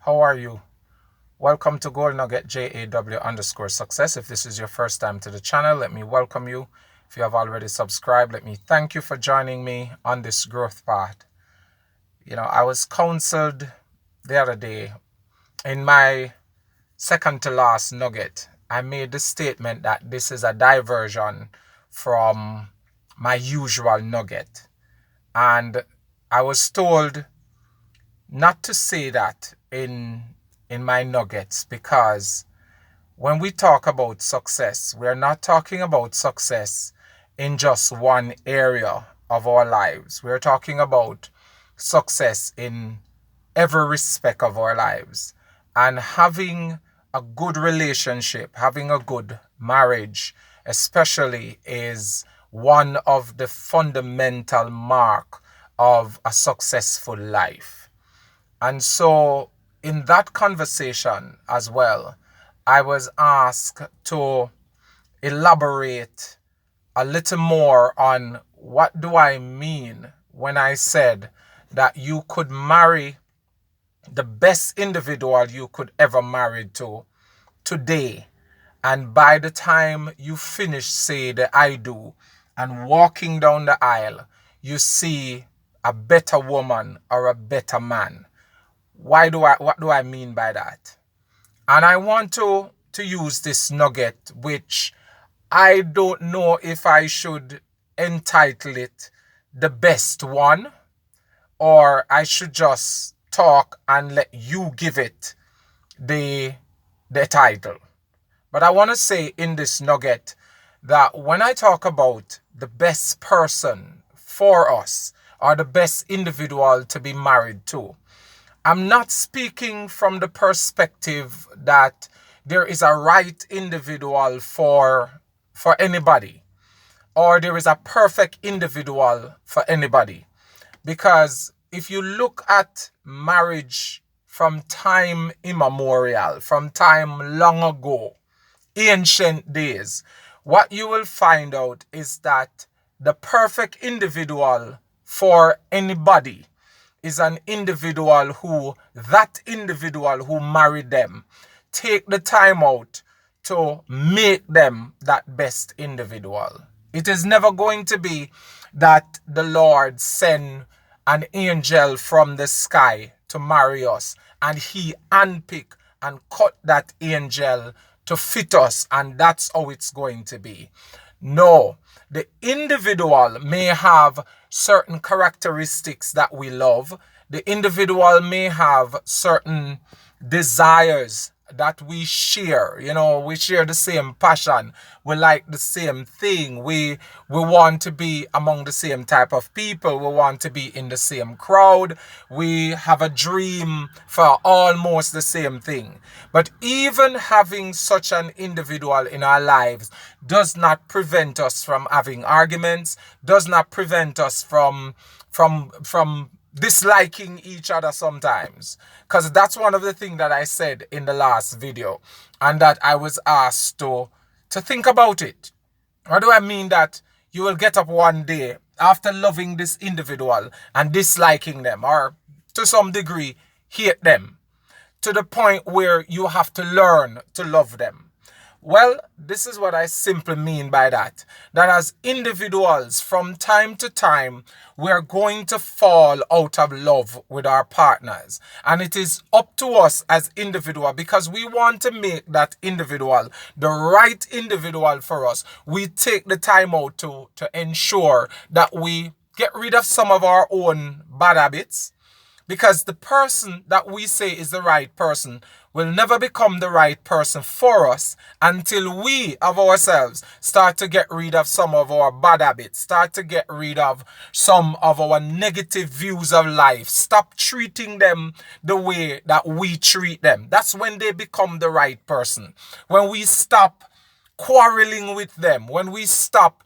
How are you? Welcome to Gold Nugget JAW_success. If this is your first time to the channel, let me welcome you. If you have already subscribed, let me thank you for joining me on this growth path. I was counseled the other day in my second to last nugget. I made the statement that this is a diversion from my usual nugget. And I was told not to say that in my nuggets, because when we talk about success, we're not talking about success in just one area of our lives. We're talking about success in every respect of our lives. And having a good relationship, having a good marriage, especially, is one of the fundamental mark of a successful life. And so in that conversation as well, I was asked to elaborate a little more on what do I mean when I said that you could marry the best individual you could ever marry to today, and by the time you finish say the I do and walking down the aisle, you see a better woman or a better man. What do I mean by that? And I want to use this nugget, which I don't know if I should entitle it the best one, or I should just talk and let you give it the title. But I want to say in this nugget that when I talk about the best person for us, or the best individual to be married to, I'm not speaking from the perspective that there is a right individual for anybody, or there is a perfect individual for anybody. Because if you look at marriage from time immemorial, from time long ago, ancient days, what you will find out is that the perfect individual for anybody is an individual who, that individual who married them, take the time out to make them that best individual. It is never going to be that the Lord send an angel from the sky to marry us and he handpick and cut that angel to fit us, and that's how it's going to be. No, the individual may have certain characteristics that we love. The individual may have certain desires that we share. We share the same passion. We like the same thing. We want to be among the same type of people. We want to be in the same crowd. We have a dream for almost the same thing. But even having such an individual in our lives does not prevent us from having arguments, does not prevent us from disliking each other sometimes. Because that's one of the things that I said in the last video, and that I was asked to think about it. What do I mean? That you will get up one day after loving this individual and disliking them, or to some degree hate them, to the point where you have to learn to love them. Well, this is what I simply mean by that. That as individuals, from time to time, we're going to fall out of love with our partners. And it is up to us as individuals, because we want to make that individual the right individual for us. We take the time out to ensure that we get rid of some of our own bad habits, because the person that we say is the right person will never become the right person for us until we of ourselves start to get rid of some of our bad habits, start to get rid of some of our negative views of life, stop treating them the way that we treat them. That's when they become the right person. When we stop quarreling with them, when we stop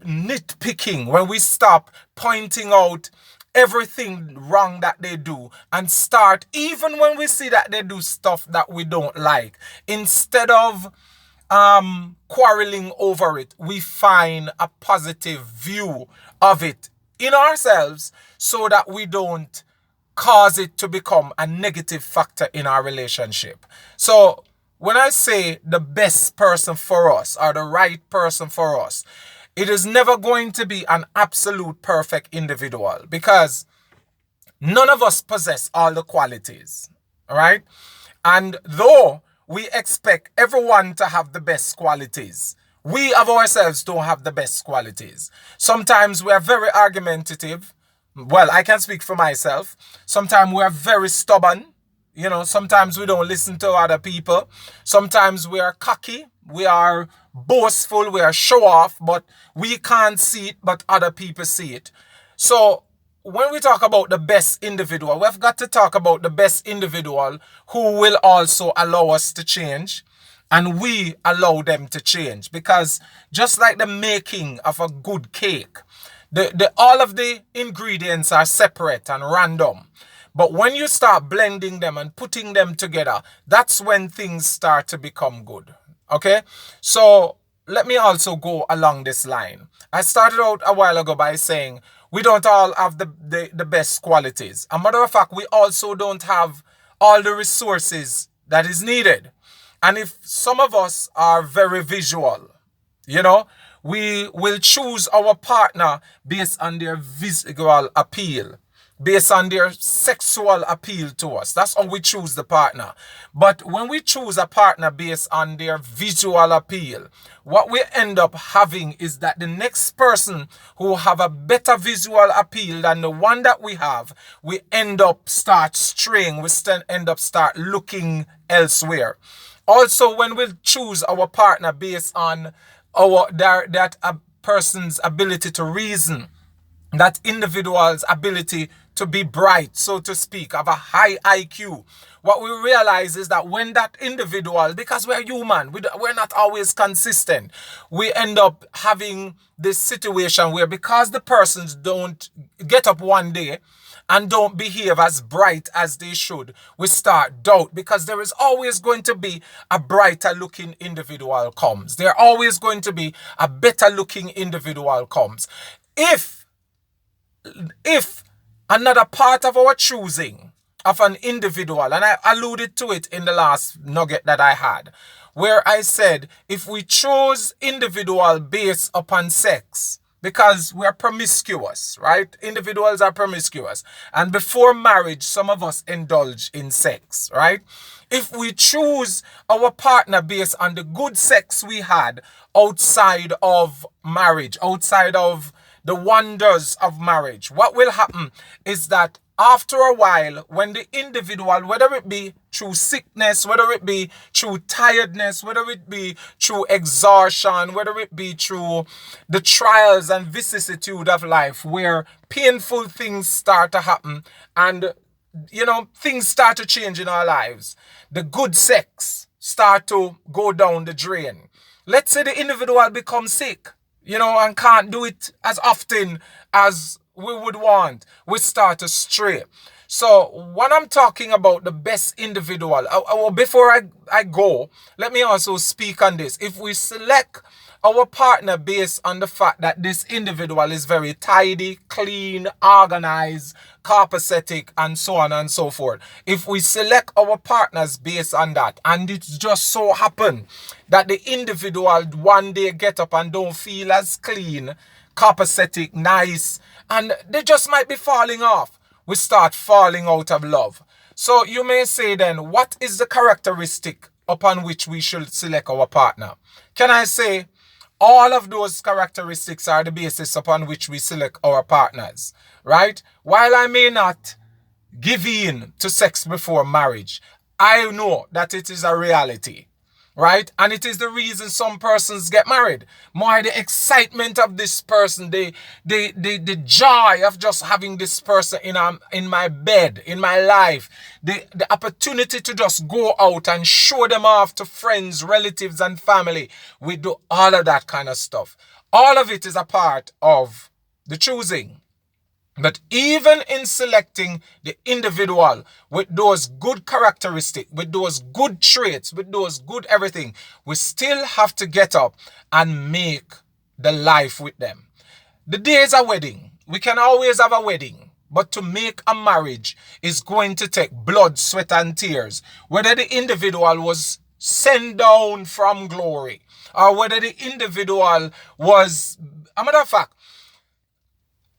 nitpicking, when we stop pointing out everything wrong that they do, and start, even when we see that they do stuff that we don't like, instead of quarreling over it, we find a positive view of it in ourselves, so that we don't cause it to become a negative factor in our relationship. So when I say the best person for us or the right person for us, it is never going to be an absolute perfect individual, because none of us possess all the qualities. All right. And though we expect everyone to have the best qualities, we of ourselves don't have the best qualities. Sometimes we are very argumentative. Well, I can speak for myself. Sometimes we are very stubborn. Sometimes we don't listen to other people. Sometimes we are cocky. We are boastful. We are show off, but we can't see it, but other people see it. So when we talk about the best individual, we've got to talk about the best individual who will also allow us to change, and we allow them to change. Because just like the making of a good cake, all of the ingredients are separate and random. But when you start blending them and putting them together, that's when things start to become good. Okay? So let me also go along this line. I started out a while ago by saying we don't all have the best qualities. A matter of fact, we also don't have all the resources that is needed. And if some of us are very visual, we will choose our partner based on their visual appeal, based on their sexual appeal to us. That's how we choose the partner. But when we choose a partner based on their visual appeal, what we end up having is that the next person who have a better visual appeal than the one that we have, we end up start straying, we end up start looking elsewhere. Also, when we choose our partner based on that a person's ability to reason, that individual's ability to be bright, so to speak, of a high IQ, what we realize is that when that individual, because we're human, we're not always consistent, we end up having this situation where, because the persons don't get up one day and don't behave as bright as they should, we start doubt, because there is always going to be a brighter looking individual comes. There always going to be a better looking individual comes. If another part of our choosing of an individual, and I alluded to it in the last nugget that I had, where I said if we chose individual based upon sex, because we're promiscuous, right? Individuals are promiscuous. And before marriage, some of us indulge in sex, right? If we choose our partner based on the good sex we had outside of marriage, outside of the wonders of marriage, what will happen is that after a while, when the individual, whether it be through sickness, whether it be through tiredness, whether it be through exhaustion, whether it be through the trials and vicissitude of life, where painful things start to happen and things start to change in our lives, the good sex start to go down the drain. Let's say the individual becomes sick, and can't do it as often as we would want. We start to stray. So when I'm talking about the best individual, before I go, let me also speak on this. If we select our partner based on the fact that this individual is very tidy, clean, organized, copacetic, and so on and so forth. If we select our partners based on that, and it just so happen that the individual one day get up and don't feel as clean, copacetic, nice, and they just might be falling off, we start falling out of love. So you may say then, what is the characteristic upon which we should select our partner? Can I say, all of those characteristics are the basis upon which we select our partners, right? While I may not give in to sex before marriage, I know that it is a reality, right? And it is the reason some persons get married. More the excitement of this person, the joy of just having this person in my bed, in my life, the opportunity to just go out and show them off to friends, relatives, and family. We do all of that kind of stuff. All of it is a part of the choosing. But even in selecting the individual with those good characteristics, with those good traits, with those good everything, we still have to get up and make the life with them. The day is a wedding. We can always have a wedding. But to make a marriage is going to take blood, sweat, and tears. Whether the individual was sent down from glory, or whether the individual was, a matter of fact,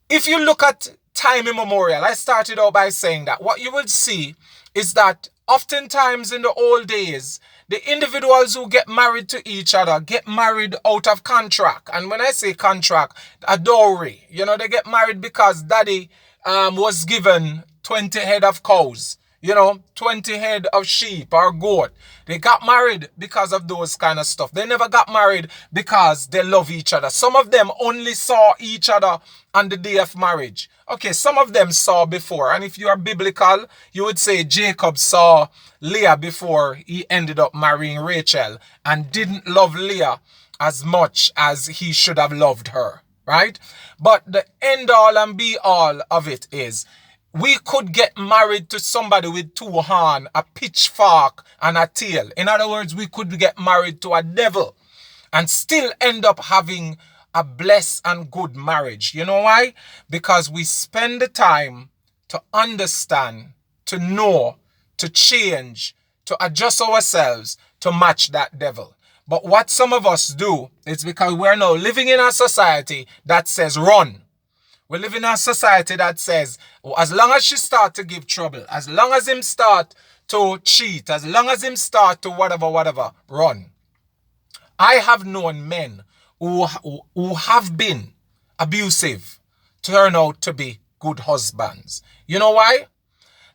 if you look at time immemorial, I started out by saying that what you will see is that oftentimes in the old days, the individuals who get married to each other get married out of contract. And when I say contract, a dowry. You know, they get married because daddy was given 20 head of cows, 20 head of sheep or goat. They got married because of those kind of stuff. They never got married because they love each other. Some of them only saw each other on the day of marriage. Okay, some of them saw before. And if you are biblical, you would say Jacob saw Leah before he ended up marrying Rachel and didn't love Leah as much as he should have loved her, right? But the end all and be all of it is we could get married to somebody with two horns, a pitchfork, and a tail. In other words, we could get married to a devil and still end up having a blessed and good marriage. You know why? Because we spend the time to understand, to know, to change, to adjust ourselves to match that devil. But what some of us do is because we're now living in a society that says run. We live in a society that says, as long as she start to give trouble, as long as him start to cheat, as long as him start to whatever, run. I have known men who have been abusive turn out to be good husbands. You know why?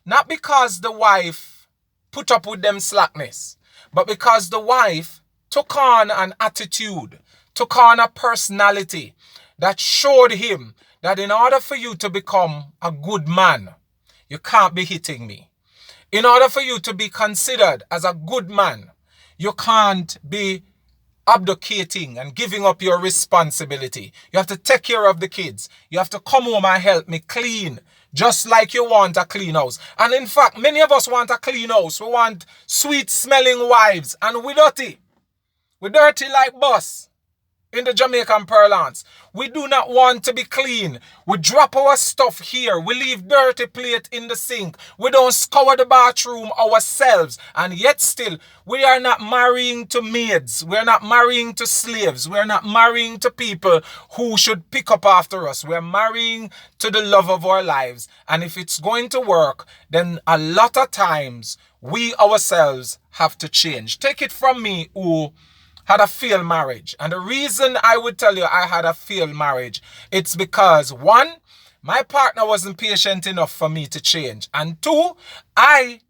Not because the wife put up with them slackness, but because the wife took on an attitude, took on a personality that showed him that in order for you to become a good man, you can't be hitting me. In order for you to be considered as a good man, you can't be abdicating and giving up your responsibility. You have to take care of the kids. You have to come home and help me clean, just like you want a clean house. And in fact, many of us want a clean house. We want sweet smelling wives, and we dirty. We dirty like bus. In the Jamaican parlance, we do not want to be clean. We drop our stuff here. We leave dirty plate in the sink. We don't scour the bathroom ourselves. And yet still, we are not marrying to maids. We're not marrying to slaves. We're not marrying to people who should pick up after us. We're marrying to the love of our lives. And if it's going to work, then a lot of times we ourselves have to change. Take it from me who had a failed marriage. And the reason I would tell you I had a failed marriage, it's because one, my partner wasn't patient enough for me to change. And two, I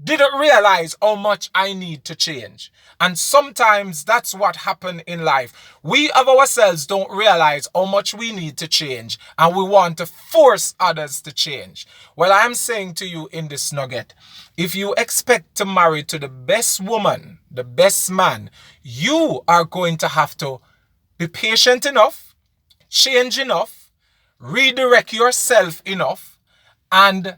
didn't realize how much I need to change. And sometimes that's what happened in life. We of ourselves don't realize how much we need to change, and we want to force others to change. Well, I'm saying to you in this nugget, if you expect to marry to the best woman, the best man, you are going to have to be patient enough, change enough, redirect yourself enough, and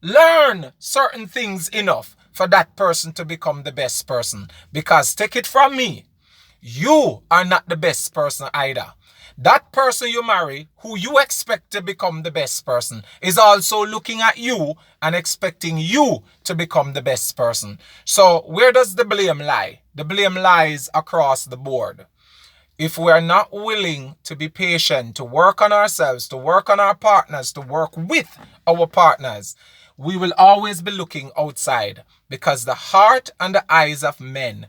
learn certain things enough for that person to become the best person. Because take it from me, you are not the best person either. That person you marry, who you expect to become the best person, is also looking at you and expecting you to become the best person. So where does the blame lie? The blame lies across the board. If we are not willing to be patient, to work on ourselves, to work on our partners, to work with our partners, we will always be looking outside, because the heart and the eyes of men,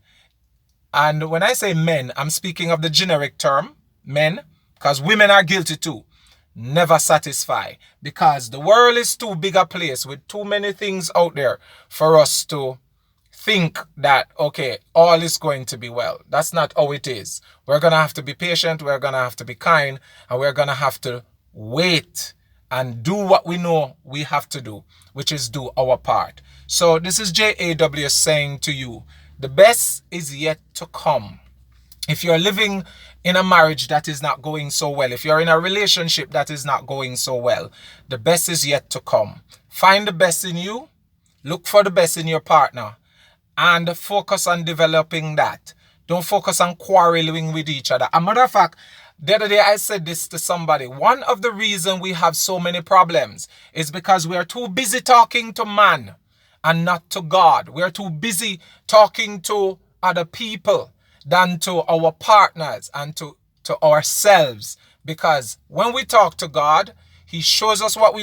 and when I say men, I'm speaking of the generic term, men, because women are guilty too, never satisfy, because the world is too big a place with too many things out there for us to think that, okay, all is going to be well. That's not how it is. We're going to have to be patient, we're going to have to be kind, and we're going to have to wait and do what we know we have to do, which is do our part. So this is JAW saying to you, the best is yet to come. If you're living in a marriage that is not going so well, if you're in a relationship that is not going so well, the best is yet to come. Find the best in you, look for the best in your partner, and focus on developing that. Don't focus on quarreling with each other. As a matter of fact, The other day I said this to somebody. One of the reasons we have so many problems is because we are too busy talking to man and not to God. We are too busy talking to other people than to our partners and to ourselves. Because when we talk to God, he shows us what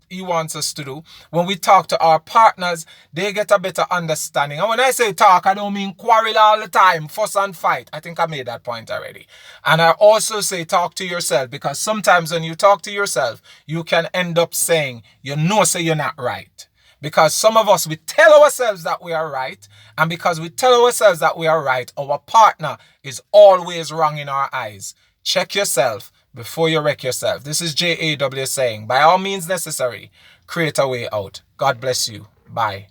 he wants us to do. When we talk to our partners, they get a better understanding. And when I say talk, I don't mean quarrel all the time, fuss and fight. I think I made that point already. And I also say talk to yourself, because sometimes when you talk to yourself, you can end up saying, say you're not right. Because some of us, we tell ourselves that we are right. And because we tell ourselves that we are right, our partner is always wrong in our eyes. Check yourself before you wreck yourself. This is JAW saying, by all means necessary, create a way out. God bless you. Bye.